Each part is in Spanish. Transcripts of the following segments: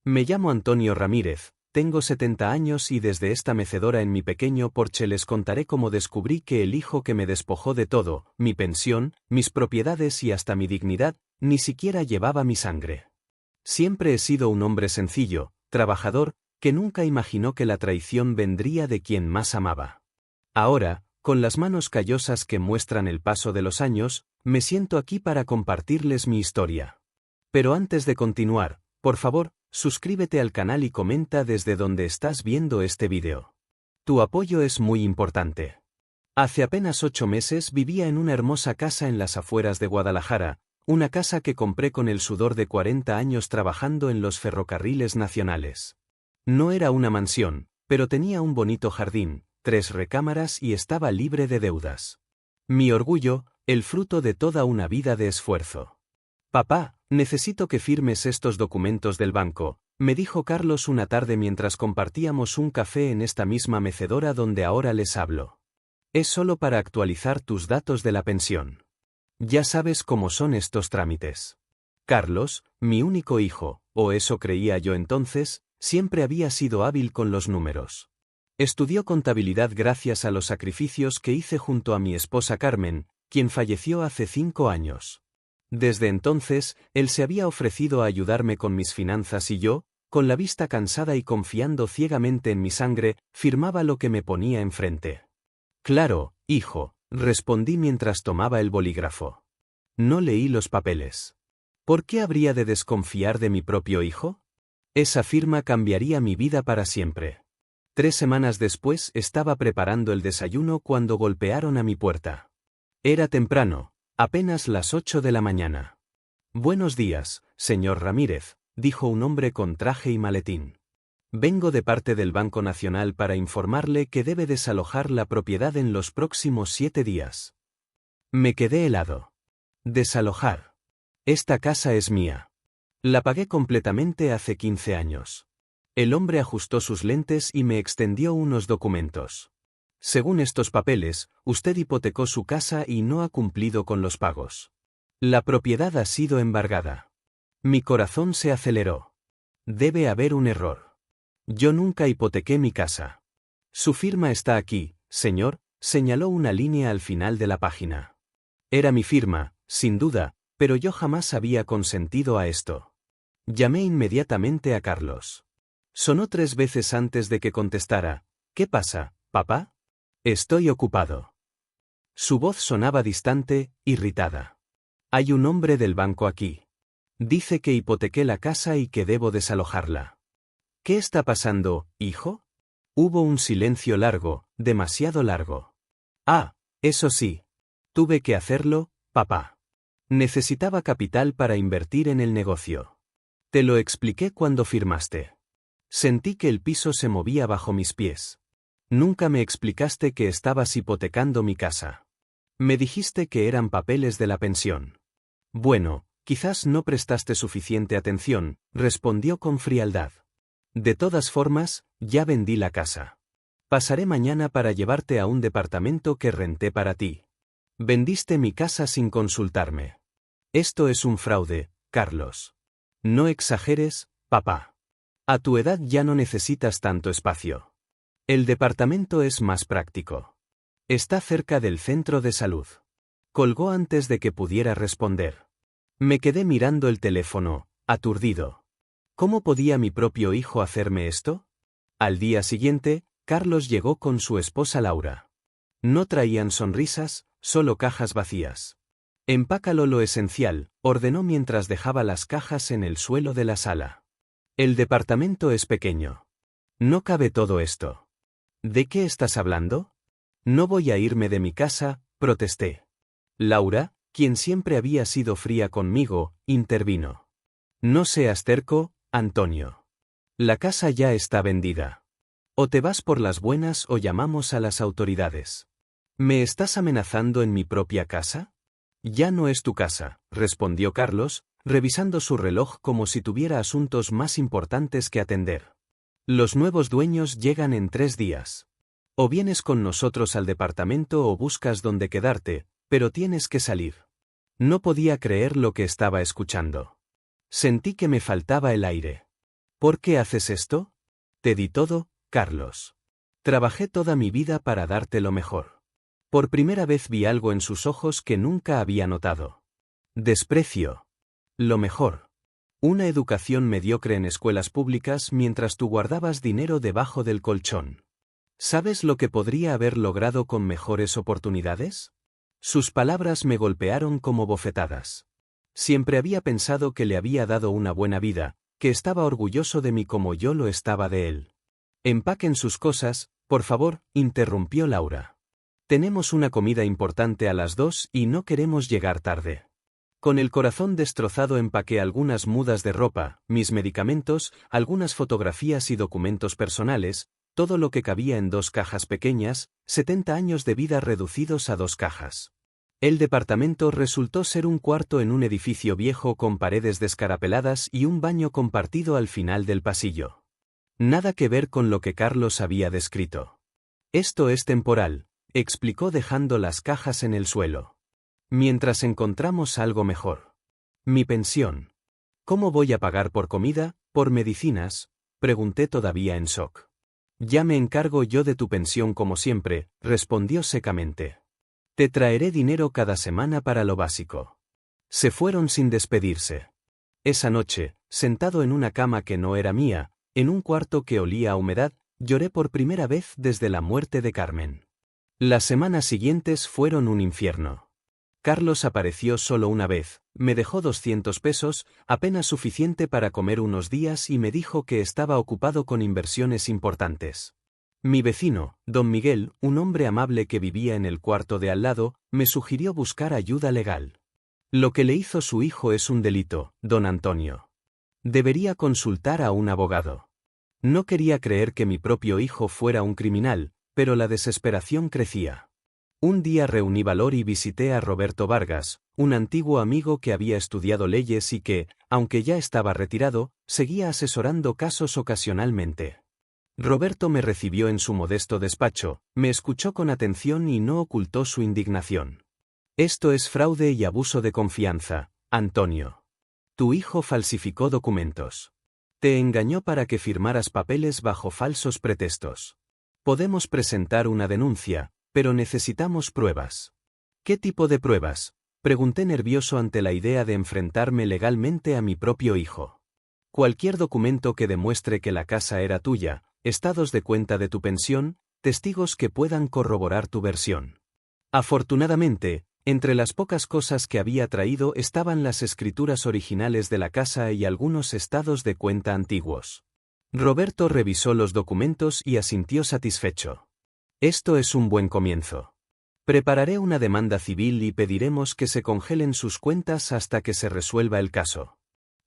Me llamo Antonio Ramírez, tengo 70 años y desde esta mecedora en mi pequeño porche les contaré cómo descubrí que el hijo que me despojó de todo, mi pensión, mis propiedades y hasta mi dignidad, ni siquiera llevaba mi sangre. Siempre he sido un hombre sencillo, trabajador, que nunca imaginó que la traición vendría de quien más amaba. Ahora, con las manos callosas que muestran el paso de los años, me siento aquí para compartirles mi historia. Pero antes de continuar, por favor, suscríbete al canal y comenta desde donde estás viendo este video. Tu apoyo es muy importante. Hace apenas 8 meses vivía en una hermosa casa en las afueras de Guadalajara, una casa que compré con el sudor de 40 años trabajando en los ferrocarriles nacionales. No era una mansión, pero tenía un bonito jardín, 3 recámaras y estaba libre de deudas. Mi orgullo, el fruto de toda una vida de esfuerzo. Papá, necesito que firmes estos documentos del banco, me dijo Carlos una tarde mientras compartíamos un café en esta misma mecedora donde ahora les hablo. Es solo para actualizar tus datos de la pensión. Ya sabes cómo son estos trámites. Carlos, mi único hijo, o eso creía yo entonces, siempre había sido hábil con los números. Estudió contabilidad gracias a los sacrificios que hice junto a mi esposa Carmen, quien falleció hace 5 años. Desde entonces, él se había ofrecido a ayudarme con mis finanzas y yo, con la vista cansada y confiando ciegamente en mi sangre, firmaba lo que me ponía enfrente. Claro, hijo, respondí mientras tomaba el bolígrafo. No leí los papeles. ¿Por qué habría de desconfiar de mi propio hijo? Esa firma cambiaría mi vida para siempre. 3 semanas después estaba preparando el desayuno cuando golpearon a mi puerta. Era temprano, apenas las 8 de la mañana. Buenos días, señor Ramírez, dijo un hombre con traje y maletín. Vengo de parte del Banco Nacional para informarle que debe desalojar la propiedad en los próximos 7 días. Me quedé helado. Desalojar. Esta casa es mía. La pagué completamente hace 15 años. El hombre ajustó sus lentes y me extendió unos documentos. Según estos papeles, usted hipotecó su casa y no ha cumplido con los pagos. La propiedad ha sido embargada. Mi corazón se aceleró. Debe haber un error. Yo nunca hipotequé mi casa. Su firma está aquí, señor, señaló una línea al final de la página. Era mi firma, sin duda, pero yo jamás había consentido a esto. Llamé inmediatamente a Carlos. Sonó 3 veces antes de que contestara. ¿Qué pasa, papá? Estoy ocupado. Su voz sonaba distante, irritada. Hay un hombre del banco aquí. Dice que hipotequé la casa y que debo desalojarla. ¿Qué está pasando, hijo? Hubo un silencio largo, demasiado largo. Ah, eso sí. Tuve que hacerlo, papá. Necesitaba capital para invertir en el negocio. Te lo expliqué cuando firmaste. Sentí que el piso se movía bajo mis pies. Nunca me explicaste que estabas hipotecando mi casa. Me dijiste que eran papeles de la pensión. Bueno, quizás no prestaste suficiente atención, respondió con frialdad. De todas formas, ya vendí la casa. Pasaré mañana para llevarte a un departamento que renté para ti. Vendiste mi casa sin consultarme. Esto es un fraude, Carlos. No exageres, papá. A tu edad ya no necesitas tanto espacio. El departamento es más práctico. Está cerca del centro de salud. Colgó antes de que pudiera responder. Me quedé mirando el teléfono, aturdido. ¿Cómo podía mi propio hijo hacerme esto? Al día siguiente, Carlos llegó con su esposa Laura. No traían sonrisas, solo cajas vacías. Empácalo lo esencial, ordenó mientras dejaba las cajas en el suelo de la sala. El departamento es pequeño. No cabe todo esto. ¿De qué estás hablando? No voy a irme de mi casa, protesté. Laura, quien siempre había sido fría conmigo, intervino. No seas terco, Antonio. La casa ya está vendida. O te vas por las buenas o llamamos a las autoridades. ¿Me estás amenazando en mi propia casa? Ya no es tu casa, respondió Carlos, revisando su reloj como si tuviera asuntos más importantes que atender. Los nuevos dueños llegan en 3 días. O vienes con nosotros al departamento o buscas dónde quedarte, pero tienes que salir. No podía creer lo que estaba escuchando. Sentí que me faltaba el aire. ¿Por qué haces esto? Te di todo, Carlos. Trabajé toda mi vida para darte lo mejor. Por primera vez vi algo en sus ojos que nunca había notado. Desprecio. Lo mejor. Una educación mediocre en escuelas públicas mientras tú guardabas dinero debajo del colchón. ¿Sabes lo que podría haber logrado con mejores oportunidades? Sus palabras me golpearon como bofetadas. Siempre había pensado que le había dado una buena vida, que estaba orgulloso de mí como yo lo estaba de él. Empaquen sus cosas, por favor, interrumpió Laura. Tenemos una comida importante a las 2 y no queremos llegar tarde. Con el corazón destrozado empaqué algunas mudas de ropa, mis medicamentos, algunas fotografías y documentos personales, todo lo que cabía en 2 cajas pequeñas, 70 años de vida reducidos a 2 cajas. El departamento resultó ser un cuarto en un edificio viejo con paredes descarapeladas y un baño compartido al final del pasillo. Nada que ver con lo que Carlos había descrito. Esto es temporal, explicó dejando las cajas en el suelo. Mientras encontramos algo mejor. Mi pensión. ¿Cómo voy a pagar por comida, por medicinas? Pregunté todavía en shock. Ya me encargo yo de tu pensión como siempre, respondió secamente. Te traeré dinero cada semana para lo básico. Se fueron sin despedirse. Esa noche, sentado en una cama que no era mía, en un cuarto que olía a humedad, lloré por primera vez desde la muerte de Carmen. Las semanas siguientes fueron un infierno. Carlos apareció solo una vez, me dejó 200 pesos, apenas suficiente para comer unos días y me dijo que estaba ocupado con inversiones importantes. Mi vecino, don Miguel, un hombre amable que vivía en el cuarto de al lado, me sugirió buscar ayuda legal. Lo que le hizo su hijo es un delito, don Antonio. Debería consultar a un abogado. No quería creer que mi propio hijo fuera un criminal, pero la desesperación crecía. Un día reuní valor y visité a Roberto Vargas, un antiguo amigo que había estudiado leyes y que, aunque ya estaba retirado, seguía asesorando casos ocasionalmente. Roberto me recibió en su modesto despacho, me escuchó con atención y no ocultó su indignación. Esto es fraude y abuso de confianza, Antonio. Tu hijo falsificó documentos. Te engañó para que firmaras papeles bajo falsos pretextos. Podemos presentar una denuncia, pero necesitamos pruebas. ¿Qué tipo de pruebas? Pregunté nervioso ante la idea de enfrentarme legalmente a mi propio hijo. Cualquier documento que demuestre que la casa era tuya, estados de cuenta de tu pensión, testigos que puedan corroborar tu versión. Afortunadamente, entre las pocas cosas que había traído estaban las escrituras originales de la casa y algunos estados de cuenta antiguos. Roberto revisó los documentos y asintió satisfecho. Esto es un buen comienzo. Prepararé una demanda civil y pediremos que se congelen sus cuentas hasta que se resuelva el caso.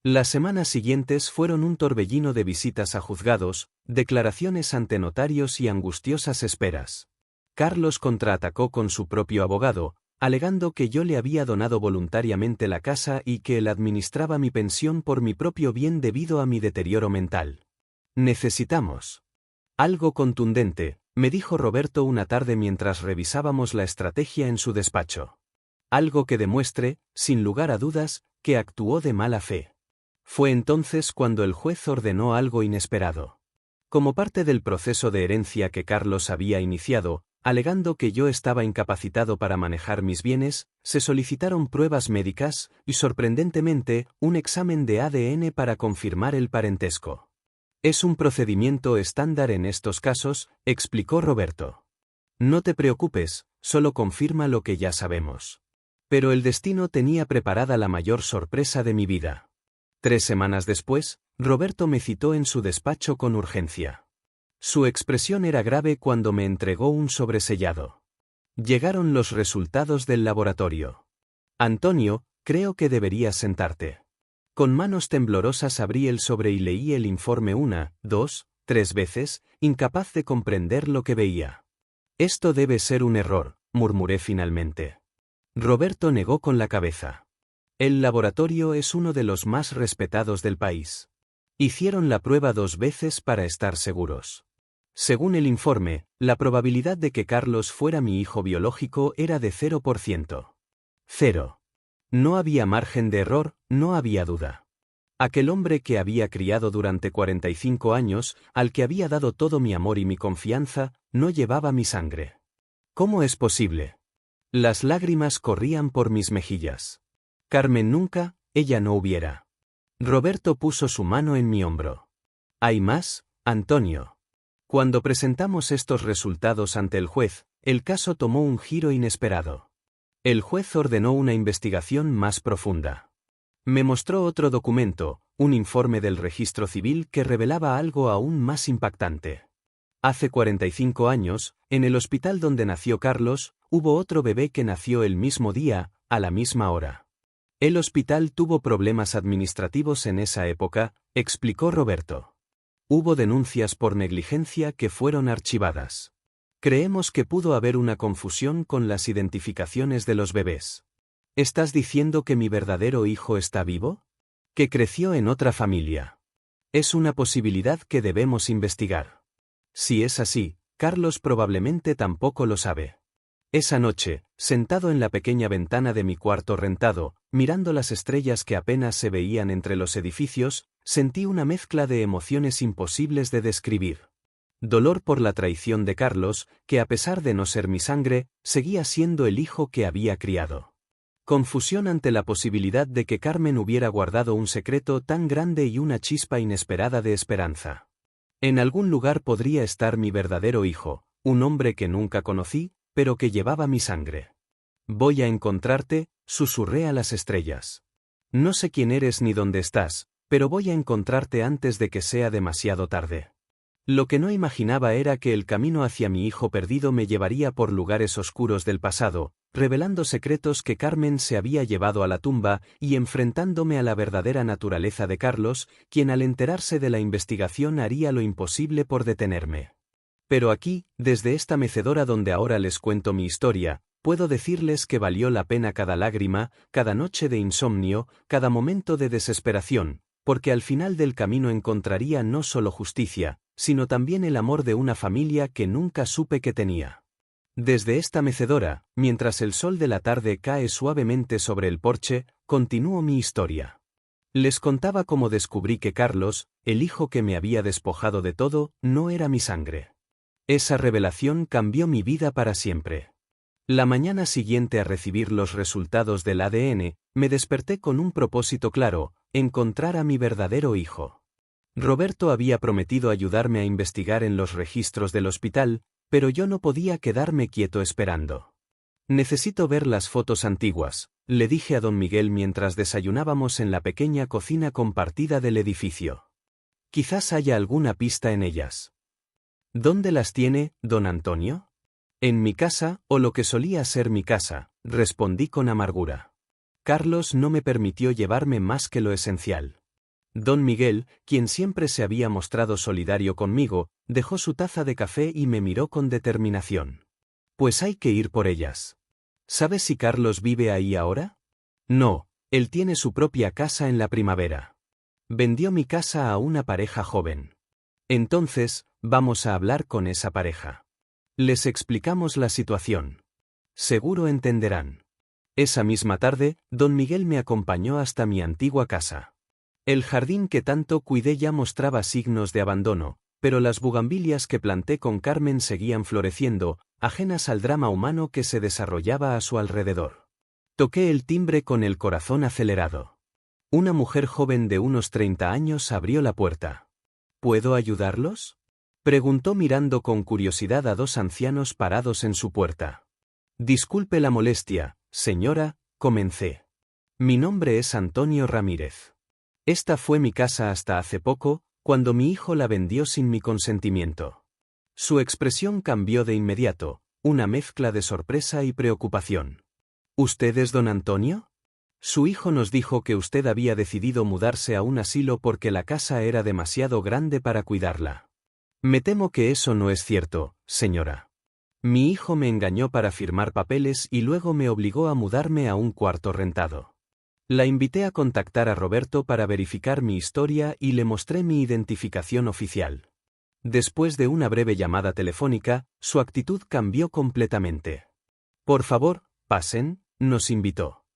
Las semanas siguientes fueron un torbellino de visitas a juzgados, declaraciones ante notarios y angustiosas esperas. Carlos contraatacó con su propio abogado, alegando que yo le había donado voluntariamente la casa y que él administraba mi pensión por mi propio bien debido a mi deterioro mental. Necesitamos algo contundente, me dijo Roberto una tarde mientras revisábamos la estrategia en su despacho. Algo que demuestre, sin lugar a dudas, que actuó de mala fe. Fue entonces cuando el juez ordenó algo inesperado. Como parte del proceso de herencia que Carlos había iniciado, alegando que yo estaba incapacitado para manejar mis bienes, se solicitaron pruebas médicas y, sorprendentemente, un examen de ADN para confirmar el parentesco. Es un procedimiento estándar en estos casos, explicó Roberto. No te preocupes, solo confirma lo que ya sabemos. Pero el destino tenía preparada la mayor sorpresa de mi vida. 3 semanas después, Roberto me citó en su despacho con urgencia. Su expresión era grave cuando me entregó un sobresellado. Llegaron los resultados del laboratorio. Antonio, creo que deberías sentarte. Con manos temblorosas abrí el sobre y leí el informe 1, 2, 3 veces, incapaz de comprender lo que veía. Esto debe ser un error, murmuré finalmente. Roberto negó con la cabeza. El laboratorio es uno de los más respetados del país. Hicieron la prueba 2 veces para estar seguros. Según el informe, la probabilidad de que Carlos fuera mi hijo biológico era de 0%. 0. No había margen de error, no había duda. Aquel hombre que había criado durante 45 años, al que había dado todo mi amor y mi confianza, no llevaba mi sangre. ¿Cómo es posible? Las lágrimas corrían por mis mejillas. Carmen nunca, ella no hubiera. Roberto puso su mano en mi hombro. ¿Hay más, Antonio? Cuando presentamos estos resultados ante el juez, el caso tomó un giro inesperado. El juez ordenó una investigación más profunda. Me mostró otro documento, un informe del registro civil que revelaba algo aún más impactante. Hace 45 años, en el hospital donde nació Carlos, hubo otro bebé que nació el mismo día, a la misma hora. El hospital tuvo problemas administrativos en esa época, explicó Roberto. Hubo denuncias por negligencia que fueron archivadas. Creemos que pudo haber una confusión con las identificaciones de los bebés. ¿Estás diciendo que mi verdadero hijo está vivo? ¿Que creció en otra familia? Es una posibilidad que debemos investigar. Si es así, Carlos probablemente tampoco lo sabe. Esa noche, sentado en la pequeña ventana de mi cuarto rentado, mirando las estrellas que apenas se veían entre los edificios, sentí una mezcla de emociones imposibles de describir. Dolor por la traición de Carlos, que a pesar de no ser mi sangre, seguía siendo el hijo que había criado. Confusión ante la posibilidad de que Carmen hubiera guardado un secreto tan grande y una chispa inesperada de esperanza. En algún lugar podría estar mi verdadero hijo, un hombre que nunca conocí, pero que llevaba mi sangre. Voy a encontrarte, susurré a las estrellas. No sé quién eres ni dónde estás, pero voy a encontrarte antes de que sea demasiado tarde. Lo que no imaginaba era que el camino hacia mi hijo perdido me llevaría por lugares oscuros del pasado, revelando secretos que Carmen se había llevado a la tumba y enfrentándome a la verdadera naturaleza de Carlos, quien al enterarse de la investigación haría lo imposible por detenerme. Pero aquí, desde esta mecedora donde ahora les cuento mi historia, puedo decirles que valió la pena cada lágrima, cada noche de insomnio, cada momento de desesperación, porque al final del camino encontraría no solo justicia, sino también el amor de una familia que nunca supe que tenía. Desde esta mecedora, mientras el sol de la tarde cae suavemente sobre el porche, continúo mi historia. Les contaba cómo descubrí que Carlos, el hijo que me había despojado de todo, no era mi sangre. Esa revelación cambió mi vida para siempre. La mañana siguiente a recibir los resultados del ADN, me desperté con un propósito claro: encontrar a mi verdadero hijo. Roberto había prometido ayudarme a investigar en los registros del hospital, pero yo no podía quedarme quieto esperando. Necesito ver las fotos antiguas, le dije a don Miguel mientras desayunábamos en la pequeña cocina compartida del edificio. Quizás haya alguna pista en ellas. ¿Dónde las tiene, don Antonio? En mi casa, o lo que solía ser mi casa, respondí con amargura. Carlos no me permitió llevarme más que lo esencial. Don Miguel, quien siempre se había mostrado solidario conmigo, dejó su taza de café y me miró con determinación. Pues hay que ir por ellas. ¿Sabes si Carlos vive ahí ahora? No, él tiene su propia casa en la primavera. Vendió mi casa a una pareja joven. Entonces, vamos a hablar con esa pareja. Les explicamos la situación. Seguro entenderán. Esa misma tarde, don Miguel me acompañó hasta mi antigua casa. El jardín que tanto cuidé ya mostraba signos de abandono, pero las bugambilias que planté con Carmen seguían floreciendo, ajenas al drama humano que se desarrollaba a su alrededor. Toqué el timbre con el corazón acelerado. Una mujer joven de unos 30 años abrió la puerta. ¿Puedo ayudarlos?, preguntó mirando con curiosidad a dos ancianos parados en su puerta. Disculpe la molestia, señora, comencé. Mi nombre es Antonio Ramírez. Esta fue mi casa hasta hace poco, cuando mi hijo la vendió sin mi consentimiento. Su expresión cambió de inmediato, una mezcla de sorpresa y preocupación. ¿Usted es don Antonio? Su hijo nos dijo que usted había decidido mudarse a un asilo porque la casa era demasiado grande para cuidarla. Me temo que eso no es cierto, señora. Mi hijo me engañó para firmar papeles y luego me obligó a mudarme a un cuarto rentado. La invité a contactar a Roberto para verificar mi historia y le mostré mi identificación oficial. Después de una breve llamada telefónica, su actitud cambió completamente. Por favor, pasen, nos invitó.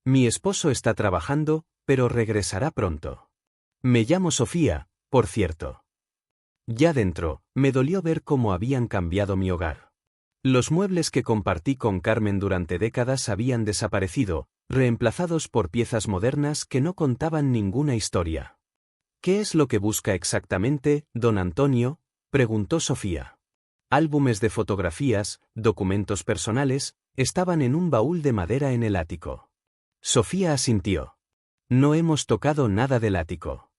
Mi esposo está trabajando, pero regresará pronto. Me llamo Sofía, por cierto. Ya dentro, me dolió ver cómo habían cambiado mi hogar. Los muebles que compartí con Carmen durante décadas habían desaparecido, reemplazados por piezas modernas que no contaban ninguna historia. ¿Qué es lo que busca exactamente, don Antonio?, preguntó Sofía. Álbumes de fotografías, documentos personales, estaban en un baúl de madera en el ático. Sofía asintió. No hemos tocado nada del ático.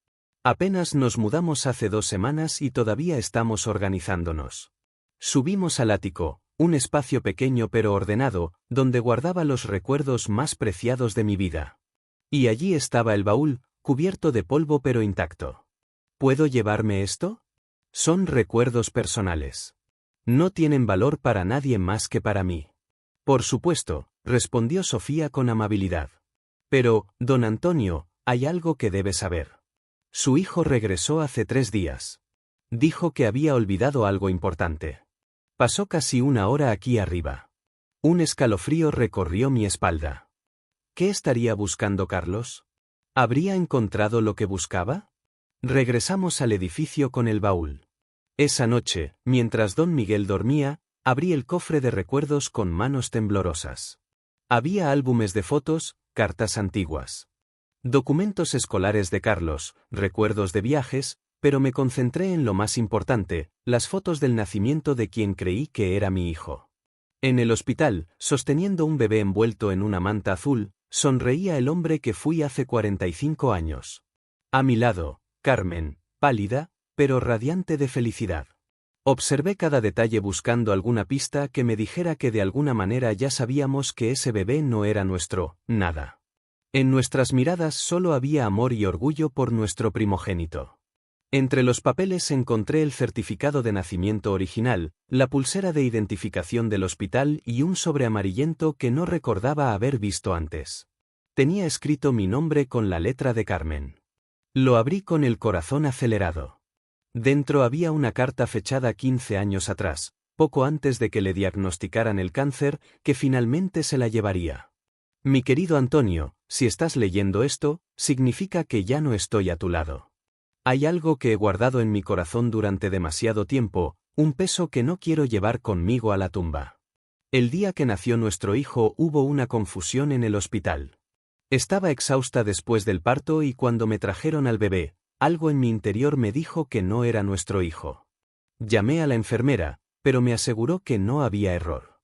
Apenas nos mudamos hace 2 semanas y todavía estamos organizándonos. Subimos al ático, un espacio pequeño pero ordenado, donde guardaba los recuerdos más preciados de mi vida. Y allí estaba el baúl, cubierto de polvo pero intacto. ¿Puedo llevarme esto? Son recuerdos personales. No tienen valor para nadie más que para mí. Por supuesto, respondió Sofía con amabilidad. Pero, don Antonio, hay algo que debe saber. Su hijo regresó hace 3 días. Dijo que había olvidado algo importante. Pasó casi 1 hora aquí arriba. Un escalofrío recorrió mi espalda. ¿Qué estaría buscando Carlos? ¿Habría encontrado lo que buscaba? Regresamos al edificio con el baúl. Esa noche, mientras don Miguel dormía, abrí el cofre de recuerdos con manos temblorosas. Había álbumes de fotos, cartas antiguas. Documentos escolares de Carlos, recuerdos de viajes, pero me concentré en lo más importante, las fotos del nacimiento de quien creí que era mi hijo. En el hospital, sosteniendo un bebé envuelto en una manta azul, sonreía el hombre que fui hace 45 años. A mi lado, Carmen, pálida, pero radiante de felicidad. Observé cada detalle buscando alguna pista que me dijera que de alguna manera ya sabíamos que ese bebé no era nuestro, nada. En nuestras miradas solo había amor y orgullo por nuestro primogénito. Entre los papeles encontré el certificado de nacimiento original, la pulsera de identificación del hospital y un sobre amarillento que no recordaba haber visto antes. Tenía escrito mi nombre con la letra de Carmen. Lo abrí con el corazón acelerado. Dentro había una carta fechada 15 años atrás, poco antes de que le diagnosticaran el cáncer, que finalmente se la llevaría. Mi querido Antonio, si estás leyendo esto, significa que ya no estoy a tu lado. Hay algo que he guardado en mi corazón durante demasiado tiempo, un peso que no quiero llevar conmigo a la tumba. El día que nació nuestro hijo hubo una confusión en el hospital. Estaba exhausta después del parto y cuando me trajeron al bebé, algo en mi interior me dijo que no era nuestro hijo. Llamé a la enfermera, pero me aseguró que no había error.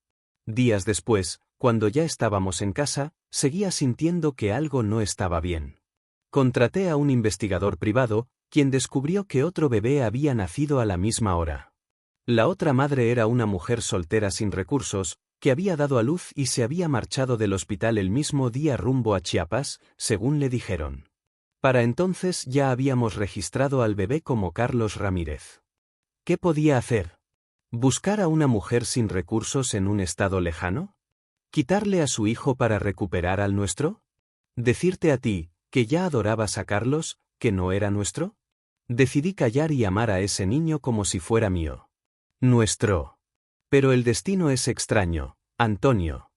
Días después, cuando ya estábamos en casa, seguía sintiendo que algo no estaba bien. Contraté a un investigador privado, quien descubrió que otro bebé había nacido a la misma hora. La otra madre era una mujer soltera sin recursos, que había dado a luz y se había marchado del hospital el mismo día rumbo a Chiapas, según le dijeron. Para entonces ya habíamos registrado al bebé como Carlos Ramírez. ¿Qué podía hacer? ¿Buscar a una mujer sin recursos en un estado lejano? ¿Quitarle a su hijo para recuperar al nuestro? ¿Decirte a ti, que ya adorabas a Carlos, que no era nuestro? Decidí callar y amar a ese niño como si fuera mío. Nuestro. Pero el destino es extraño, Antonio.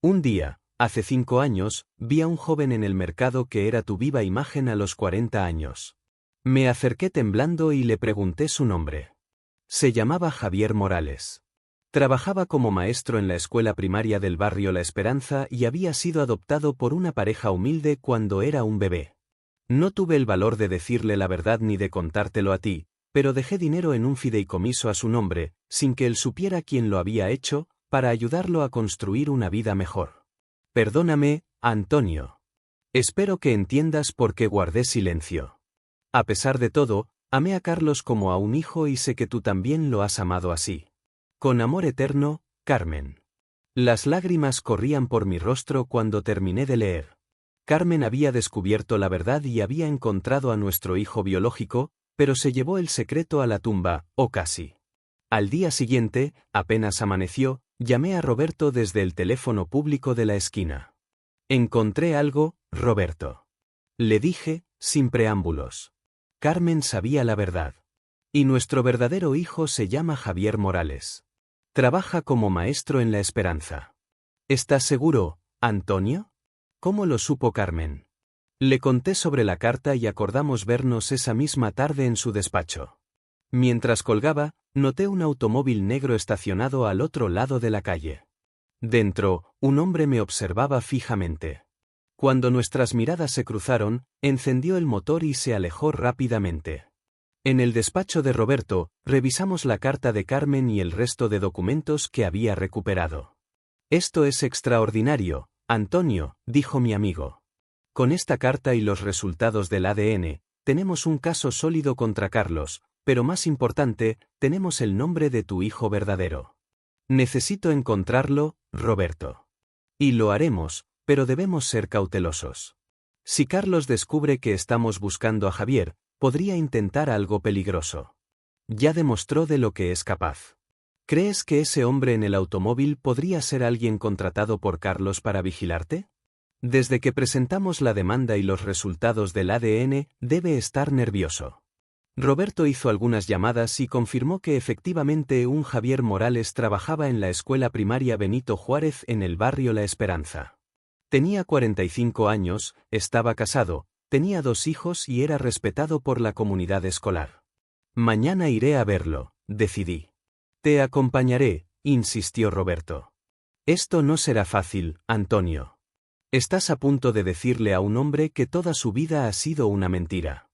Un día, hace 5 años, vi a un joven en el mercado que era tu viva imagen a los 40 años. Me acerqué temblando y le pregunté su nombre. Se llamaba Javier Morales. Trabajaba como maestro en la escuela primaria del barrio La Esperanza y había sido adoptado por una pareja humilde cuando era un bebé. No tuve el valor de decirle la verdad ni de contártelo a ti, pero dejé dinero en un fideicomiso a su nombre, sin que él supiera quién lo había hecho, para ayudarlo a construir una vida mejor. Perdóname, Antonio. Espero que entiendas por qué guardé silencio. A pesar de todo, amé a Carlos como a un hijo y sé que tú también lo has amado así. Con amor eterno, Carmen. Las lágrimas corrían por mi rostro cuando terminé de leer. Carmen había descubierto la verdad y había encontrado a nuestro hijo biológico, pero se llevó el secreto a la tumba, o casi. Al día siguiente, apenas amaneció, llamé a Roberto desde el teléfono público de la esquina. Encontré algo, Roberto. Le dije, sin preámbulos. Carmen sabía la verdad. Y nuestro verdadero hijo se llama Javier Morales. Trabaja como maestro en La Esperanza. ¿Estás seguro, Antonio? ¿Cómo lo supo Carmen? Le conté sobre la carta y acordamos vernos esa misma tarde en su despacho. Mientras colgaba, noté un automóvil negro estacionado al otro lado de la calle. Dentro, un hombre me observaba fijamente. Cuando nuestras miradas se cruzaron, encendió el motor y se alejó rápidamente. En el despacho de Roberto, revisamos la carta de Carmen y el resto de documentos que había recuperado. «Esto es extraordinario, Antonio», dijo mi amigo. «Con esta carta y los resultados del ADN, tenemos un caso sólido contra Carlos, pero más importante, tenemos el nombre de tu hijo verdadero. Necesito encontrarlo, Roberto. Y lo haremos, pero debemos ser cautelosos. Si Carlos descubre que estamos buscando a Javier, podría intentar algo peligroso. Ya demostró de lo que es capaz. ¿Crees que ese hombre en el automóvil podría ser alguien contratado por Carlos para vigilarte? Desde que presentamos la demanda y los resultados del ADN, debe estar nervioso». Roberto hizo algunas llamadas y confirmó que efectivamente un Javier Morales trabajaba en la escuela primaria Benito Juárez en el barrio La Esperanza. Tenía 45 años, estaba casado, tenía 2 hijos y era respetado por la comunidad escolar. «Mañana iré a verlo», decidí. «Te acompañaré», insistió Roberto. «Esto no será fácil, Antonio. Estás a punto de decirle a un hombre que toda su vida ha sido una mentira».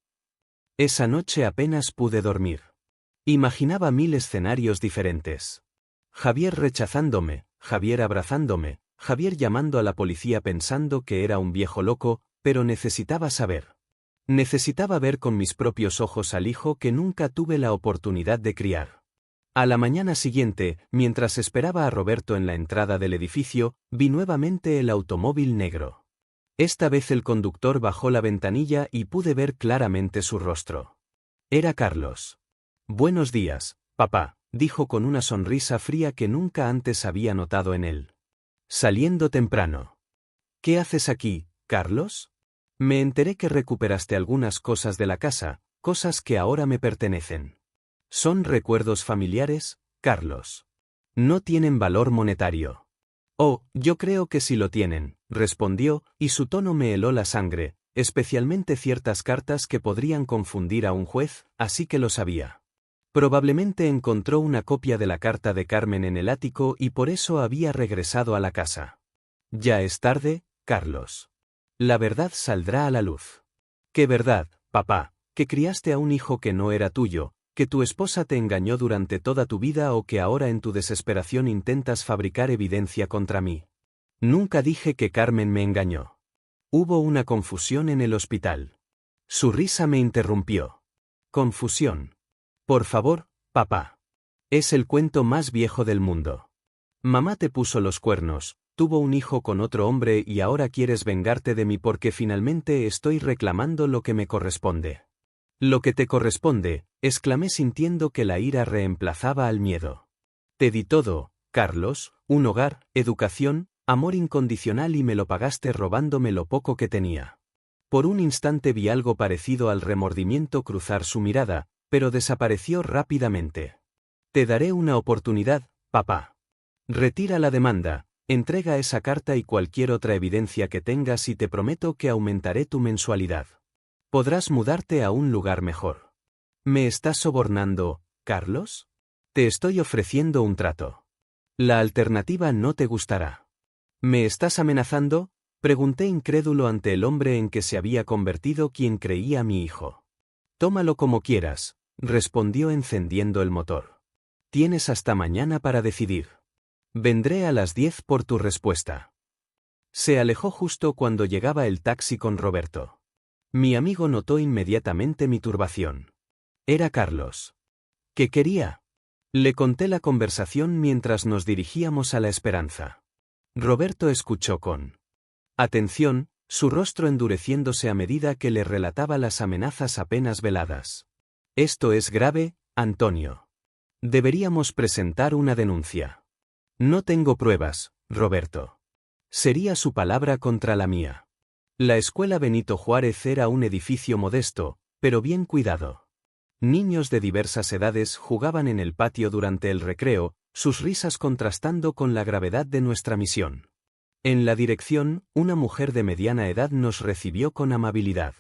Esa noche apenas pude dormir. Imaginaba 1000 escenarios diferentes. Javier rechazándome, Javier abrazándome, Javier llamando a la policía pensando que era un viejo loco, pero necesitaba saber. Necesitaba ver con mis propios ojos al hijo que nunca tuve la oportunidad de criar. A la mañana siguiente, mientras esperaba a Roberto en la entrada del edificio, vi nuevamente el automóvil negro. Esta vez el conductor bajó la ventanilla y pude ver claramente su rostro. Era Carlos. «Buenos días, papá», dijo con una sonrisa fría que nunca antes había notado en él. «Saliendo temprano». «¿Qué haces aquí, Carlos?» «Me enteré que recuperaste algunas cosas de la casa, cosas que ahora me pertenecen. ¿Son recuerdos familiares, Carlos? No tienen valor monetario». «Oh, yo creo que sí lo tienen», respondió, y su tono me heló la sangre, especialmente ciertas cartas que podrían confundir a un juez, así que lo sabía. Probablemente encontró una copia de la carta de Carmen en el ático y por eso había regresado a la casa. «Ya es tarde, Carlos. La verdad saldrá a la luz». «¿Qué verdad, papá? Que criaste a un hijo que no era tuyo, que tu esposa te engañó durante toda tu vida o que ahora en tu desesperación intentas fabricar evidencia contra mí». «Nunca dije que Carmen me engañó. Hubo una confusión en el hospital». Su risa me interrumpió. «¿Confusión? Por favor, papá. Es el cuento más viejo del mundo. Mamá te puso los cuernos, tuvo un hijo con otro hombre y ahora quieres vengarte de mí porque finalmente estoy reclamando lo que me corresponde». «Lo que te corresponde», exclamé sintiendo que la ira reemplazaba al miedo. «Te di todo, Carlos, un hogar, educación, amor incondicional y me lo pagaste robándome lo poco que tenía». Por un instante vi algo parecido al remordimiento cruzar su mirada, pero desapareció rápidamente. «Te daré una oportunidad, papá. Retira la demanda, entrega esa carta y cualquier otra evidencia que tengas y te prometo que aumentaré tu mensualidad. Podrás mudarte a un lugar mejor». «¿Me estás sobornando, Carlos? Te estoy ofreciendo un trato. La alternativa no te gustará». «¿Me estás amenazando?», pregunté incrédulo ante el hombre en que se había convertido quien creía mi hijo. «Tómalo como quieras», respondió encendiendo el motor. «Tienes hasta mañana para decidir. Vendré a las 10 por tu respuesta». Se alejó justo cuando llegaba el taxi con Roberto. Mi amigo notó inmediatamente mi turbación. Era Carlos. ¿Qué quería? Le conté la conversación mientras nos dirigíamos a La Esperanza. Roberto escuchó con atención, su rostro endureciéndose a medida que le relataba las amenazas apenas veladas. «Esto es grave, Antonio. Deberíamos presentar una denuncia». «No tengo pruebas, Roberto. Sería su palabra contra la mía». La escuela Benito Juárez era un edificio modesto, pero bien cuidado. Niños de diversas edades jugaban en el patio durante el recreo, sus risas contrastando con la gravedad de nuestra misión. En la dirección, una mujer de mediana edad nos recibió con amabilidad.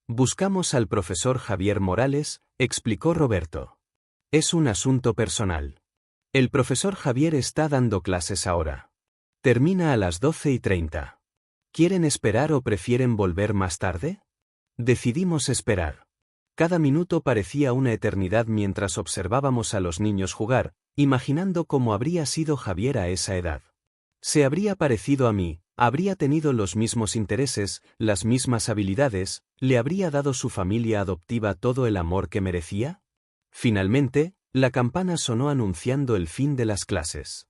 Buscamos al profesor Javier Morales, explicó Roberto. Es un asunto personal. El profesor Javier está dando clases ahora. Termina a las 12:30. ¿Quieren esperar o prefieren volver más tarde? Decidimos esperar. Cada minuto parecía una eternidad mientras observábamos a los niños jugar, imaginando cómo habría sido Javier a esa edad. Se habría parecido a mí, habría tenido los mismos intereses, las mismas habilidades, ¿le habría dado su familia adoptiva todo el amor que merecía? Finalmente, la campana sonó anunciando el fin de las clases.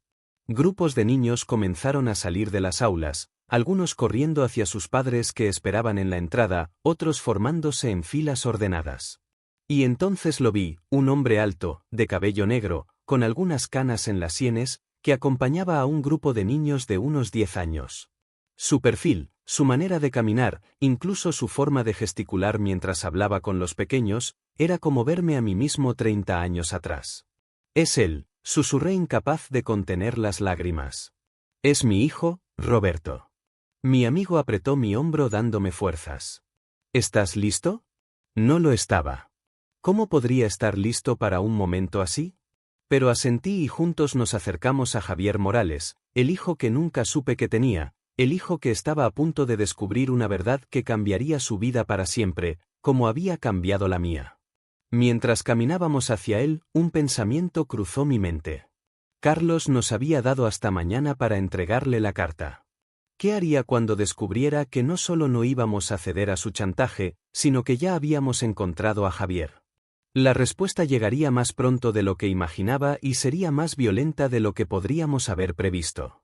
Grupos de niños comenzaron a salir de las aulas, algunos corriendo hacia sus padres que esperaban en la entrada, otros formándose en filas ordenadas. Y entonces lo vi, un hombre alto, de cabello negro, con algunas canas en las sienes, que acompañaba a un grupo de niños de unos 10 años. Su perfil, su manera de caminar, incluso su forma de gesticular mientras hablaba con los pequeños, era como verme a mí mismo 30 años atrás. Es él, susurré incapaz de contener las lágrimas. Es mi hijo, Roberto. Mi amigo apretó mi hombro dándome fuerzas. ¿Estás listo? No lo estaba. ¿Cómo podría estar listo para un momento así? Pero asentí y juntos nos acercamos a Javier Morales, el hijo que nunca supe que tenía, el hijo que estaba a punto de descubrir una verdad que cambiaría su vida para siempre, como había cambiado la mía. Mientras caminábamos hacia él, un pensamiento cruzó mi mente. Carlos nos había dado hasta mañana para entregarle la carta. ¿Qué haría cuando descubriera que no solo no íbamos a ceder a su chantaje, sino que ya habíamos encontrado a Javier? La respuesta llegaría más pronto de lo que imaginaba y sería más violenta de lo que podríamos haber previsto.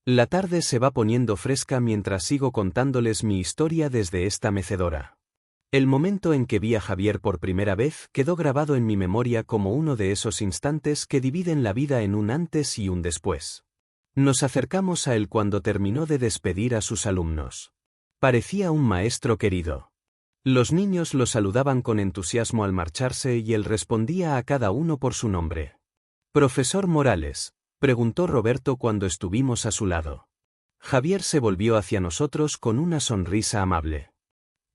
La tarde se va poniendo fresca mientras sigo contándoles mi historia desde esta mecedora. El momento en que vi a Javier por primera vez quedó grabado en mi memoria como uno de esos instantes que dividen la vida en un antes y un después. Nos acercamos a él cuando terminó de despedir a sus alumnos. Parecía un maestro querido. Los niños lo saludaban con entusiasmo al marcharse y él respondía a cada uno por su nombre. «Profesor Morales», preguntó Roberto cuando estuvimos a su lado. Javier se volvió hacia nosotros con una sonrisa amable.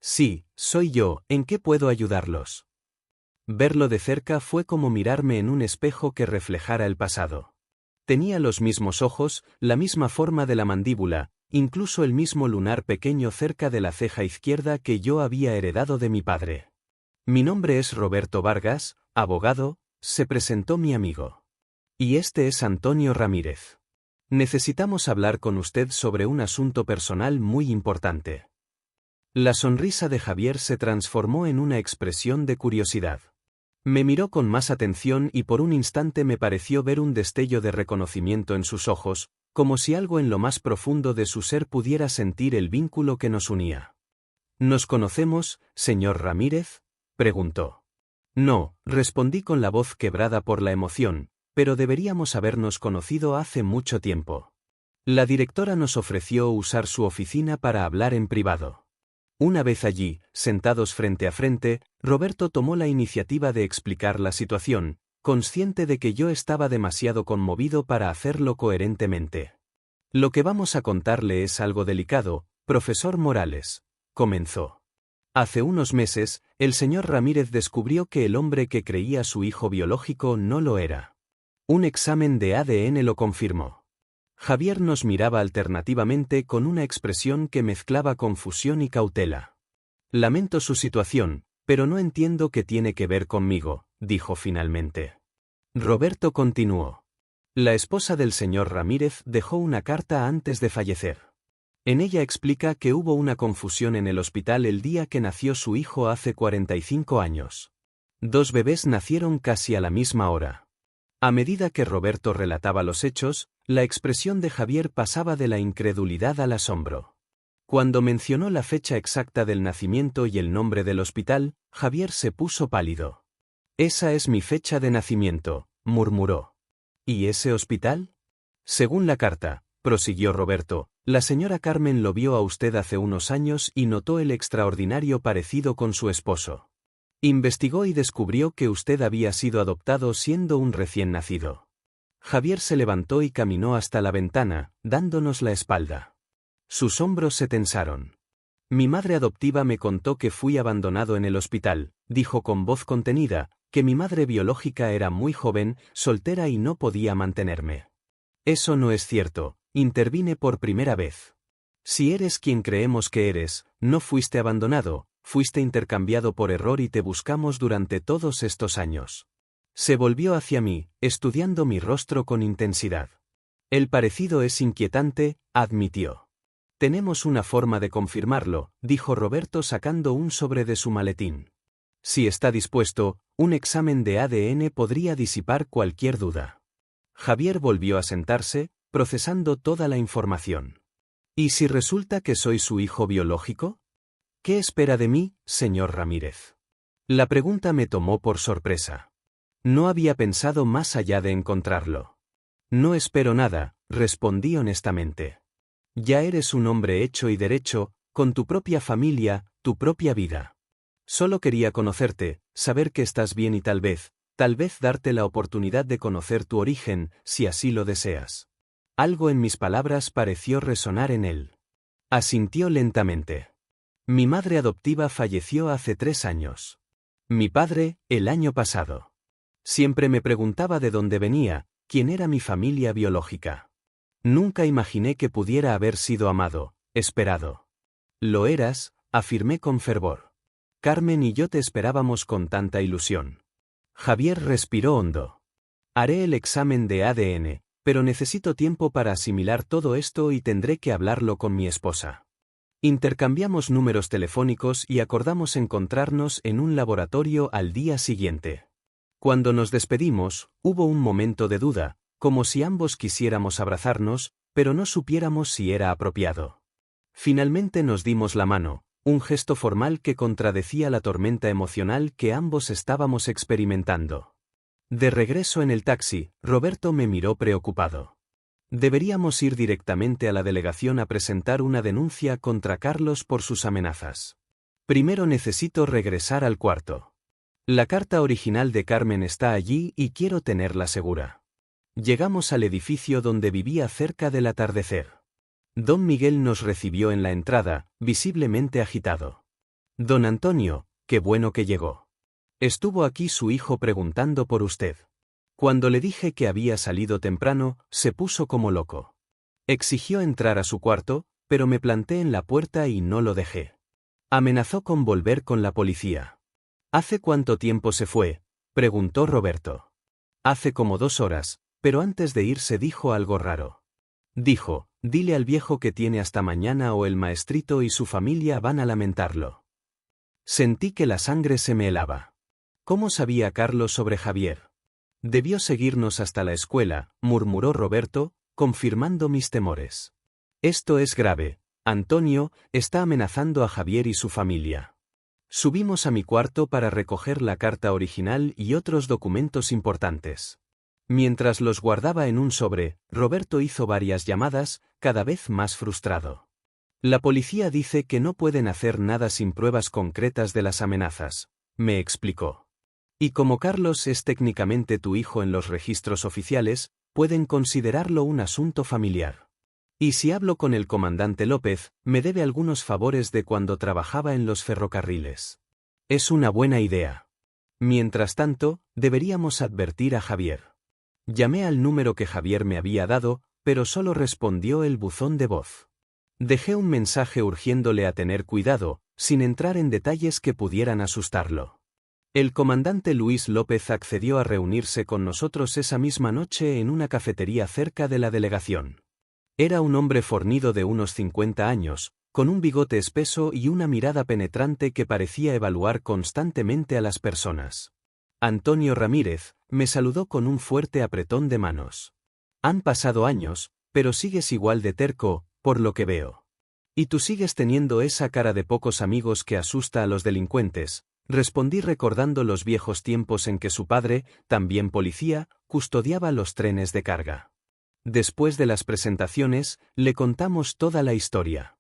«Sí, soy yo, ¿en qué puedo ayudarlos?» Verlo de cerca fue como mirarme en un espejo que reflejara el pasado. Tenía los mismos ojos, la misma forma de la mandíbula, incluso el mismo lunar pequeño cerca de la ceja izquierda que yo había heredado de mi padre. «Mi nombre es Roberto Vargas, abogado», se presentó mi amigo. «Y este es Antonio Ramírez. Necesitamos hablar con usted sobre un asunto personal muy importante». La sonrisa de Javier se transformó en una expresión de curiosidad. Me miró con más atención y por un instante me pareció ver un destello de reconocimiento en sus ojos, como si algo en lo más profundo de su ser pudiera sentir el vínculo que nos unía. ¿Nos conocemos, señor Ramírez?, preguntó. No, respondí con la voz quebrada por la emoción, pero deberíamos habernos conocido hace mucho tiempo. La directora nos ofreció usar su oficina para hablar en privado. Una vez allí, sentados frente a frente, Roberto tomó la iniciativa de explicar la situación, consciente de que yo estaba demasiado conmovido para hacerlo coherentemente. «Lo que vamos a contarle es algo delicado, profesor Morales», comenzó. «Hace unos meses, el señor Ramírez descubrió que el hombre que creía su hijo biológico no lo era. Un examen de ADN lo confirmó». Javier nos miraba alternativamente con una expresión que mezclaba confusión y cautela. «Lamento su situación, pero no entiendo qué tiene que ver conmigo», dijo finalmente. Roberto continuó. «La esposa del señor Ramírez dejó una carta antes de fallecer. En ella explica que hubo una confusión en el hospital el día que nació su hijo hace 45 años. 2 bebés nacieron casi a la misma hora». A medida que Roberto relataba los hechos, la expresión de Javier pasaba de la incredulidad al asombro. Cuando mencionó la fecha exacta del nacimiento y el nombre del hospital, Javier se puso pálido. «Esa es mi fecha de nacimiento», murmuró. «¿Y ese hospital?» «Según la carta», prosiguió Roberto, «la señora Carmen lo vio a usted hace unos años y notó el extraordinario parecido con su esposo. Investigó y descubrió que usted había sido adoptado siendo un recién nacido». Javier se levantó y caminó hasta la ventana, dándonos la espalda. Sus hombros se tensaron. Mi madre adoptiva me contó que fui abandonado en el hospital, dijo con voz contenida, que mi madre biológica era muy joven, soltera y no podía mantenerme. Eso no es cierto, intervine por primera vez. Si eres quien creemos que eres, no fuiste abandonado, fuiste intercambiado por error y te buscamos durante todos estos años. Se volvió hacia mí, estudiando mi rostro con intensidad. El parecido es inquietante, admitió. Tenemos una forma de confirmarlo, dijo Roberto sacando un sobre de su maletín. Si está dispuesto, un examen de ADN podría disipar cualquier duda. Javier volvió a sentarse, procesando toda la información. ¿Y si resulta que soy su hijo biológico? ¿Qué espera de mí, señor Ramírez? La pregunta me tomó por sorpresa. No había pensado más allá de encontrarlo. No espero nada, respondí honestamente. Ya eres un hombre hecho y derecho, con tu propia familia, tu propia vida. Solo quería conocerte, saber que estás bien y tal vez darte la oportunidad de conocer tu origen, si así lo deseas. Algo en mis palabras pareció resonar en él. Asintió lentamente. Mi madre adoptiva falleció hace 3 años. Mi padre, el año pasado. Siempre me preguntaba de dónde venía, quién era mi familia biológica. Nunca imaginé que pudiera haber sido amado, esperado. Lo eras, afirmé con fervor. Carmen y yo te esperábamos con tanta ilusión. Javier respiró hondo. Haré el examen de ADN, pero necesito tiempo para asimilar todo esto y tendré que hablarlo con mi esposa. Intercambiamos números telefónicos y acordamos encontrarnos en un laboratorio al día siguiente. Cuando nos despedimos, hubo un momento de duda, como si ambos quisiéramos abrazarnos, pero no supiéramos si era apropiado. Finalmente nos dimos la mano, un gesto formal que contradecía la tormenta emocional que ambos estábamos experimentando. De regreso en el taxi, Roberto me miró preocupado. Deberíamos ir directamente a la delegación a presentar una denuncia contra Carlos por sus amenazas. Primero necesito regresar al cuarto. La carta original de Carmen está allí y quiero tenerla segura. Llegamos al edificio donde vivía cerca del atardecer. Don Miguel nos recibió en la entrada, visiblemente agitado. Don Antonio, qué bueno que llegó. Estuvo aquí su hijo preguntando por usted. Cuando le dije que había salido temprano, se puso como loco. Exigió entrar a su cuarto, pero me planté en la puerta y no lo dejé. Amenazó con volver con la policía. ¿Hace cuánto tiempo se fue?, preguntó Roberto. Hace como 2 horas, pero antes de irse dijo algo raro. Dijo, dile al viejo que tiene hasta mañana o el maestrito y su familia van a lamentarlo. Sentí que la sangre se me helaba. ¿Cómo sabía Carlos sobre Javier? Debió seguirnos hasta la escuela, murmuró Roberto, confirmando mis temores. Esto es grave. Antonio está amenazando a Javier y su familia. Subimos a mi cuarto para recoger la carta original y otros documentos importantes. Mientras los guardaba en un sobre, Roberto hizo varias llamadas, cada vez más frustrado. La policía dice que no pueden hacer nada sin pruebas concretas de las amenazas, me explicó. Y como Carlos es técnicamente tu hijo en los registros oficiales, pueden considerarlo un asunto familiar. Y si hablo con el comandante López, me debe algunos favores de cuando trabajaba en los ferrocarriles. Es una buena idea. Mientras tanto, deberíamos advertir a Javier. Llamé al número que Javier me había dado, pero solo respondió el buzón de voz. Dejé un mensaje urgiéndole a tener cuidado, sin entrar en detalles que pudieran asustarlo. El comandante Luis López accedió a reunirse con nosotros esa misma noche en una cafetería cerca de la delegación. Era un hombre fornido de unos 50 años, con un bigote espeso y una mirada penetrante que parecía evaluar constantemente a las personas. Antonio Ramírez me saludó con un fuerte apretón de manos. Han pasado años, pero sigues igual de terco, por lo que veo. Y tú sigues teniendo esa cara de pocos amigos que asusta a los delincuentes, respondí recordando los viejos tiempos en que su padre, también policía, custodiaba los trenes de carga. Después de las presentaciones, le contamos toda la historia.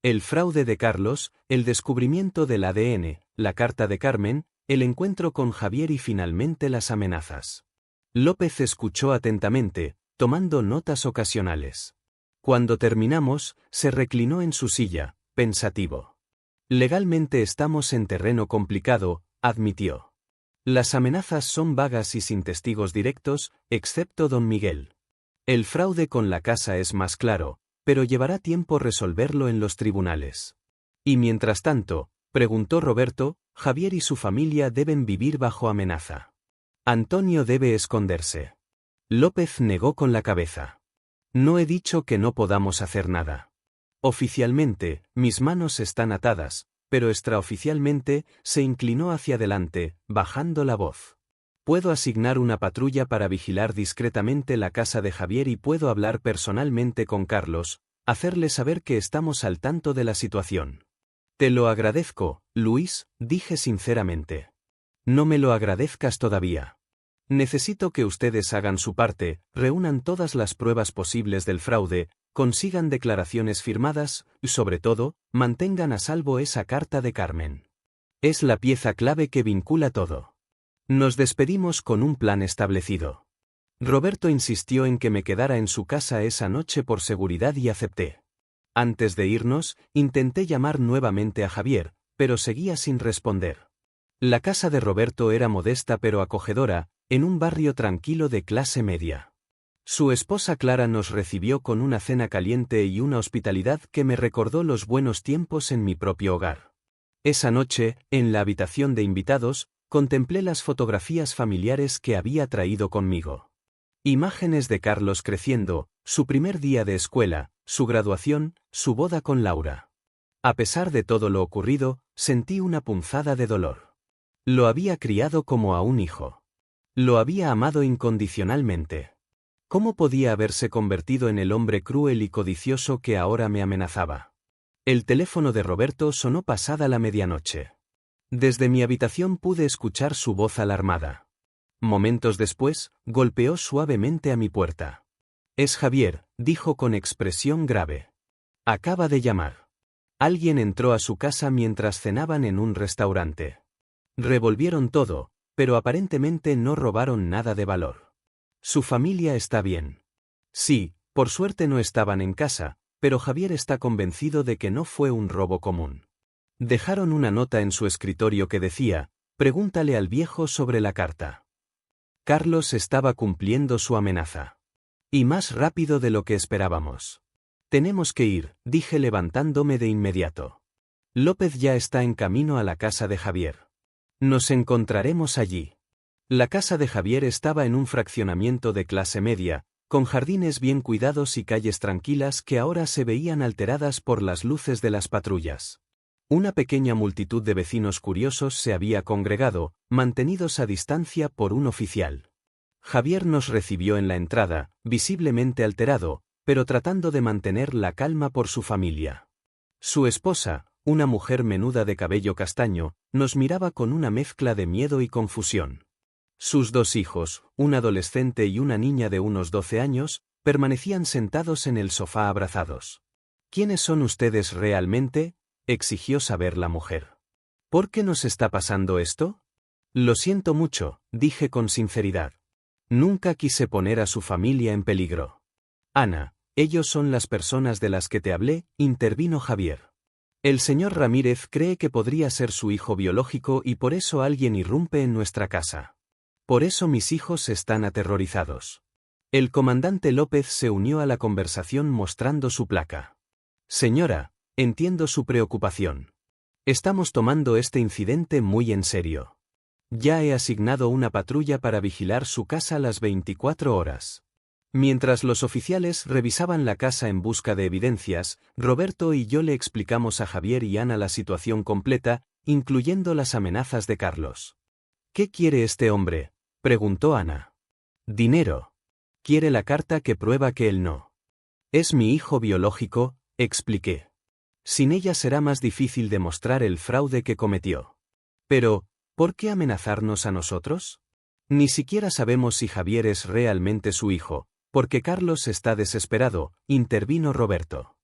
El fraude de Carlos, el descubrimiento del ADN, la carta de Carmen, el encuentro con Javier y finalmente las amenazas. López escuchó atentamente, tomando notas ocasionales. Cuando terminamos, se reclinó en su silla, pensativo. Legalmente estamos en terreno complicado, admitió. Las amenazas son vagas y sin testigos directos, excepto don Miguel. El fraude con la casa es más claro, pero llevará tiempo resolverlo en los tribunales. Y mientras tanto, preguntó Roberto, Javier y su familia deben vivir bajo amenaza. Antonio debe esconderse. López negó con la cabeza. No he dicho que no podamos hacer nada. Oficialmente, mis manos están atadas, pero extraoficialmente, se inclinó hacia adelante, bajando la voz. Puedo asignar una patrulla para vigilar discretamente la casa de Javier y puedo hablar personalmente con Carlos, hacerle saber que estamos al tanto de la situación. Te lo agradezco, Luis, dije sinceramente. No me lo agradezcas todavía. Necesito que ustedes hagan su parte, reúnan todas las pruebas posibles del fraude, consigan declaraciones firmadas y, sobre todo, mantengan a salvo esa carta de Carmen. Es la pieza clave que vincula todo. Nos despedimos con un plan establecido. Roberto insistió en que me quedara en su casa esa noche por seguridad y acepté. Antes de irnos, intenté llamar nuevamente a Javier, pero seguía sin responder. La casa de Roberto era modesta pero acogedora, en un barrio tranquilo de clase media. Su esposa Clara nos recibió con una cena caliente y una hospitalidad que me recordó los buenos tiempos en mi propio hogar. Esa noche, en la habitación de invitados, contemplé las fotografías familiares que había traído conmigo. Imágenes de Carlos creciendo, su primer día de escuela, su graduación, su boda con Laura. A pesar de todo lo ocurrido, sentí una punzada de dolor. Lo había criado como a un hijo. Lo había amado incondicionalmente. ¿Cómo podía haberse convertido en el hombre cruel y codicioso que ahora me amenazaba? El teléfono de Roberto sonó pasada la medianoche. Desde mi habitación pude escuchar su voz alarmada. Momentos después, golpeó suavemente a mi puerta. Es Javier, dijo con expresión grave. Acaba de llamar. Alguien entró a su casa mientras cenaban en un restaurante. Revolvieron todo, pero aparentemente no robaron nada de valor. Su familia está bien. Sí, por suerte no estaban en casa, pero Javier está convencido de que no fue un robo común. Dejaron una nota en su escritorio que decía, pregúntale al viejo sobre la carta. Carlos estaba cumpliendo su amenaza. Y más rápido de lo que esperábamos. Tenemos que ir, dije levantándome de inmediato. López ya está en camino a la casa de Javier. Nos encontraremos allí. La casa de Javier estaba en un fraccionamiento de clase media, con jardines bien cuidados y calles tranquilas que ahora se veían alteradas por las luces de las patrullas. Una pequeña multitud de vecinos curiosos se había congregado, mantenidos a distancia por un oficial. Javier nos recibió en la entrada, visiblemente alterado, pero tratando de mantener la calma por su familia. Su esposa, una mujer menuda de cabello castaño, nos miraba con una mezcla de miedo y confusión. Sus dos hijos, un adolescente y una niña de unos 12 años, permanecían sentados en el sofá abrazados. ¿Quiénes son ustedes realmente?, exigió saber la mujer. ¿Por qué nos está pasando esto? Lo siento mucho, dije con sinceridad. Nunca quise poner a su familia en peligro. Ana, ellos son las personas de las que te hablé, intervino Javier. El señor Ramírez cree que podría ser su hijo biológico y por eso alguien irrumpe en nuestra casa. Por eso mis hijos están aterrorizados. El comandante López se unió a la conversación mostrando su placa. Señora, entiendo su preocupación. Estamos tomando este incidente muy en serio. Ya he asignado una patrulla para vigilar su casa las 24 horas. Mientras los oficiales revisaban la casa en busca de evidencias, Roberto y yo le explicamos a Javier y Ana la situación completa, incluyendo las amenazas de Carlos. ¿Qué quiere este hombre?, preguntó Ana. Dinero. Quiere la carta que prueba que él no. Es mi hijo biológico, expliqué. Sin ella será más difícil demostrar el fraude que cometió. Pero, ¿por qué amenazarnos a nosotros? Ni siquiera sabemos si Javier es realmente su hijo, porque Carlos está desesperado, intervino Roberto.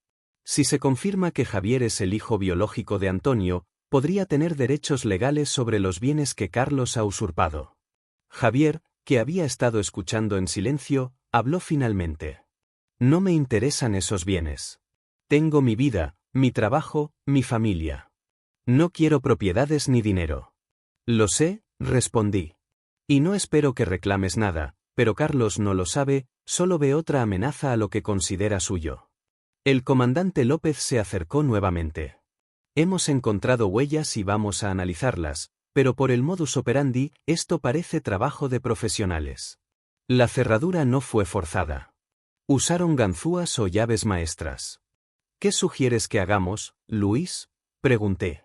Si se confirma que Javier es el hijo biológico de Antonio, podría tener derechos legales sobre los bienes que Carlos ha usurpado. Javier, que había estado escuchando en silencio, habló finalmente. No me interesan esos bienes. Tengo mi vida, mi trabajo, mi familia. No quiero propiedades ni dinero. Lo sé, respondí. Y no espero que reclames nada, pero Carlos no lo sabe, solo ve otra amenaza a lo que considera suyo. El comandante López se acercó nuevamente. Hemos encontrado huellas y vamos a analizarlas, pero por el modus operandi, esto parece trabajo de profesionales. La cerradura no fue forzada. Usaron ganzúas o llaves maestras. ¿Qué sugieres que hagamos, Luis?, pregunté.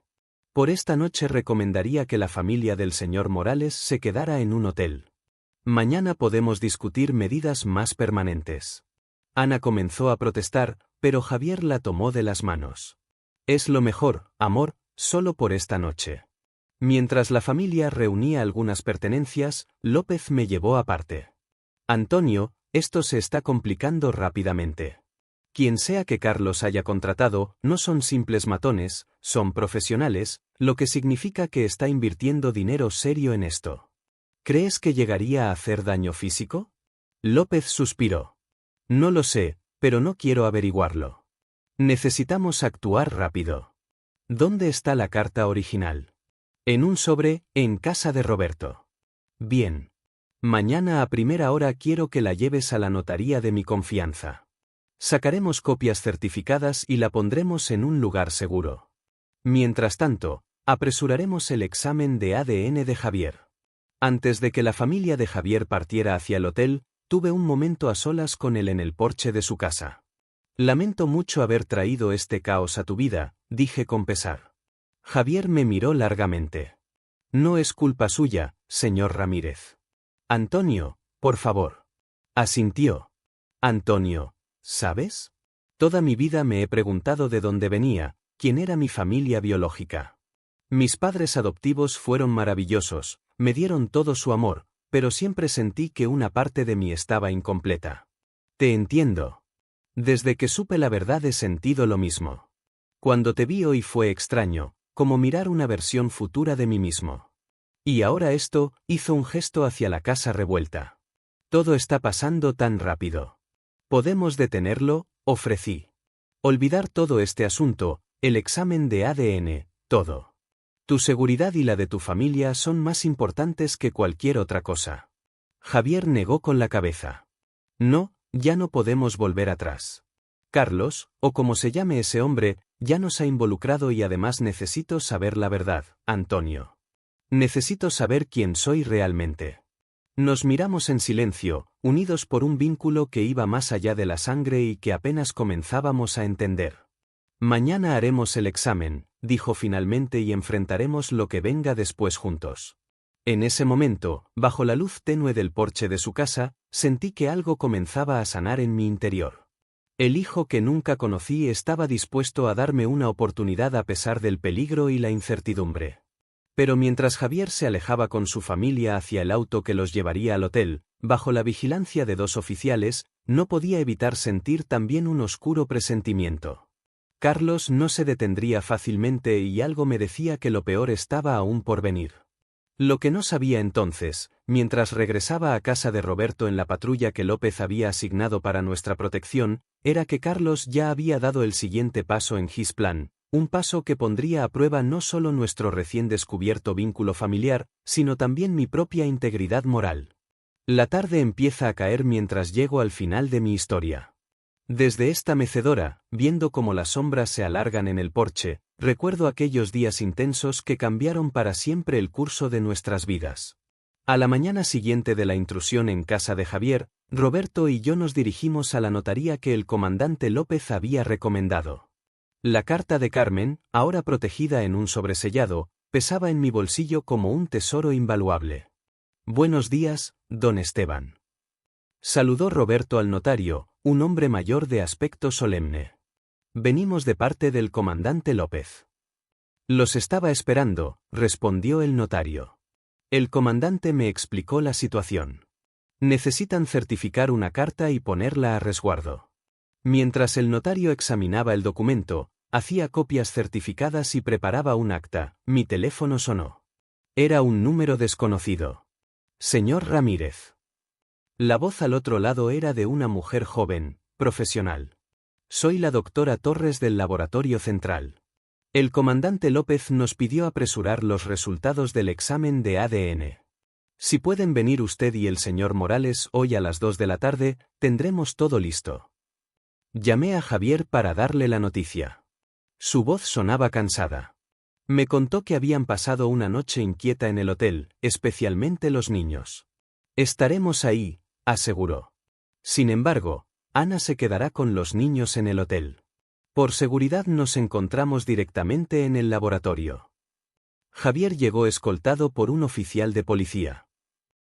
Por esta noche recomendaría que la familia del señor Morales se quedara en un hotel. Mañana podemos discutir medidas más permanentes. Ana comenzó a protestar, pero Javier la tomó de las manos. Es lo mejor, amor, solo por esta noche. Mientras la familia reunía algunas pertenencias, López me llevó aparte. Antonio, esto se está complicando rápidamente. Quien sea que Carlos haya contratado, no son simples matones, son profesionales, lo que significa que está invirtiendo dinero serio en esto. ¿Crees que llegaría a hacer daño físico? López suspiró. No lo sé, pero no quiero averiguarlo. Necesitamos actuar rápido. ¿Dónde está la carta original? En un sobre, en casa de Roberto. Bien. Mañana a primera hora quiero que la lleves a la notaría de mi confianza. Sacaremos copias certificadas y la pondremos en un lugar seguro. Mientras tanto, apresuraremos el examen de ADN de Javier. Antes de que la familia de Javier partiera hacia el hotel, tuve un momento a solas con él en el porche de su casa. Lamento mucho haber traído este caos a tu vida, dije con pesar. Javier me miró largamente. No es culpa suya, señor Ramírez. Antonio, por favor. Asintió. Antonio, ¿sabes? Toda mi vida me he preguntado de dónde venía, quién era mi familia biológica. Mis padres adoptivos fueron maravillosos, me dieron todo su amor, pero siempre sentí que una parte de mí estaba incompleta. Te entiendo. Desde que supe la verdad he sentido lo mismo. Cuando te vi hoy fue extraño, como mirar una versión futura de mí mismo. Y ahora esto, hizo un gesto hacia la casa revuelta. Todo está pasando tan rápido. ¿Podemos detenerlo?, ofrecí. Olvidar todo este asunto, el examen de ADN, todo. Tu seguridad y la de tu familia son más importantes que cualquier otra cosa. Javier negó con la cabeza. No, ya no podemos volver atrás. Carlos, o como se llame ese hombre, ya nos ha involucrado y además necesito saber la verdad, Antonio. Necesito saber quién soy realmente. Nos miramos en silencio, unidos por un vínculo que iba más allá de la sangre y que apenas comenzábamos a entender. Mañana haremos el examen, dijo finalmente, y enfrentaremos lo que venga después juntos. En ese momento, bajo la luz tenue del porche de su casa, sentí que algo comenzaba a sanar en mi interior. El hijo que nunca conocí estaba dispuesto a darme una oportunidad a pesar del peligro y la incertidumbre. Pero mientras Javier se alejaba con su familia hacia el auto que los llevaría al hotel, bajo la vigilancia de 2 oficiales, no podía evitar sentir también un oscuro presentimiento. Carlos no se detendría fácilmente y algo me decía que lo peor estaba aún por venir. Lo que no sabía entonces, mientras regresaba a casa de Roberto en la patrulla que López había asignado para nuestra protección, era que Carlos ya había dado el siguiente paso en his plan. Un paso que pondría a prueba no solo nuestro recién descubierto vínculo familiar, sino también mi propia integridad moral. La tarde empieza a caer mientras llego al final de mi historia. Desde esta mecedora, viendo cómo las sombras se alargan en el porche, recuerdo aquellos días intensos que cambiaron para siempre el curso de nuestras vidas. A la mañana siguiente de la intrusión en casa de Javier, Roberto y yo nos dirigimos a la notaría que el comandante López había recomendado. La carta de Carmen, ahora protegida en un sobresellado, pesaba en mi bolsillo como un tesoro invaluable. Buenos días, don Esteban. Saludó Roberto al notario, un hombre mayor de aspecto solemne. Venimos de parte del comandante López. Los estaba esperando, respondió el notario. El comandante me explicó la situación. Necesitan certificar una carta y ponerla a resguardo. Mientras el notario examinaba el documento, hacía copias certificadas y preparaba un acta, mi teléfono sonó. Era un número desconocido. Señor Ramírez. La voz al otro lado era de una mujer joven, profesional. Soy la doctora Torres del Laboratorio Central. El comandante López nos pidió apresurar los resultados del examen de ADN. Si pueden venir usted y el señor Morales hoy a las 2 de la tarde, tendremos todo listo. Llamé a Javier para darle la noticia. Su voz sonaba cansada. Me contó que habían pasado una noche inquieta en el hotel, especialmente los niños. Estaremos ahí, aseguró. Sin embargo, Ana se quedará con los niños en el hotel. Por seguridad nos encontramos directamente en el laboratorio. Javier llegó escoltado por un oficial de policía.